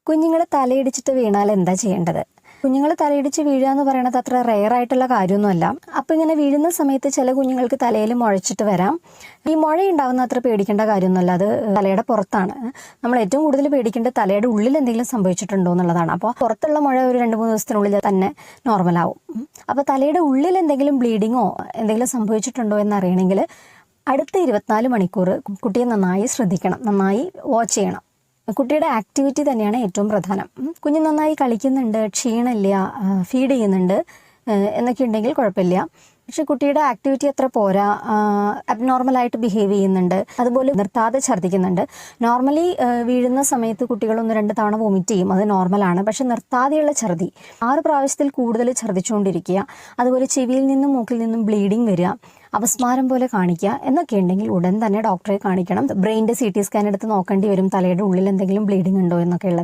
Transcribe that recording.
കുഞ്ഞുങ്ങൾ തലയിടിച്ചിട്ട് വീണാൽ എന്താ ചെയ്യേണ്ടത്? കുഞ്ഞുങ്ങൾ തലയിടിച്ച് വീഴുക എന്ന് പറയുന്നത് അത്ര റെയർ ആയിട്ടുള്ള കാര്യമൊന്നുമല്ല. അപ്പോൾ ഇങ്ങനെ വീഴുന്ന സമയത്ത് ചില കുഞ്ഞുങ്ങൾക്ക് തലയിൽ മുഴച്ചിട്ട് വരാം. ഈ മുഴയുണ്ടാവുന്ന അത്ര പേടിക്കേണ്ട കാര്യമൊന്നുമല്ല. അത് തലയുടെ പുറത്താണ്. നമ്മൾ ഏറ്റവും കൂടുതൽ പേടിക്കേണ്ടത് തലയുടെ ഉള്ളിൽ എന്തെങ്കിലും സംഭവിച്ചിട്ടുണ്ടോ എന്നുള്ളതാണ്. അപ്പോൾ പുറത്തുള്ള മുഴ ഒരു 2-3 ദിവസത്തിനുള്ളിൽ തന്നെ നോർമലാവും. അപ്പോൾ തലയുടെ ഉള്ളിൽ എന്തെങ്കിലും ബ്ലീഡിങ്ങോ എന്തെങ്കിലും സംഭവിച്ചിട്ടുണ്ടോ എന്നറിയണമെങ്കിൽ അടുത്ത 24 മണിക്കൂർ കുട്ടിയെ നന്നായി ശ്രദ്ധിക്കണം, നന്നായി വാച്ച് ചെയ്യണം. കുട്ടിയുടെ ആക്ടിവിറ്റി തന്നെയാണ് ഏറ്റവും പ്രധാനം. കുഞ്ഞ് നന്നായി കളിക്കുന്നുണ്ട്, ക്ഷീണമില്ല, ഫീഡ് ചെയ്യുന്നുണ്ട് എന്നൊക്കെ ഉണ്ടെങ്കിൽ കുഴപ്പമില്ല. പക്ഷെ കുട്ടിയുടെ ആക്ടിവിറ്റി അത്ര പോരാ, അബ്നോർമലായിട്ട് ബിഹേവ് ചെയ്യുന്നുണ്ട്, അതുപോലെ നിർത്താതെ ഛർദ്ദിക്കുന്നുണ്ട്. നോർമലി വീഴുന്ന സമയത്ത് കുട്ടികൾ 1-2 തവണ വോമിറ്റ് ചെയ്യും, അത് നോർമലാണ്. പക്ഷെ നിർത്താതെയുള്ള ഛർദ്ദി 6 പ്രാവശ്യത്തിൽ കൂടുതൽ ഛർദ്ദിച്ചുകൊണ്ടിരിക്കുക, അതുപോലെ ചെവിയിൽ നിന്നും മൂക്കിൽ നിന്നും ബ്ലീഡിങ് വരിക, അപസ്മാരം പോലെ കാണിക്കുക എന്നൊക്കെ ഉണ്ടെങ്കിൽ ഉടൻ തന്നെ ഡോക്ടറെ കാണിക്കണം. ബ്രെയിൻ്റെ CT സ്കാൻ എടുത്ത് നോക്കേണ്ടി വരും, തലയുടെ ഉള്ളിൽ എന്തെങ്കിലും ബ്ലീഡിങ് ഉണ്ടോ എന്നൊക്കെ ഉള്ളത്.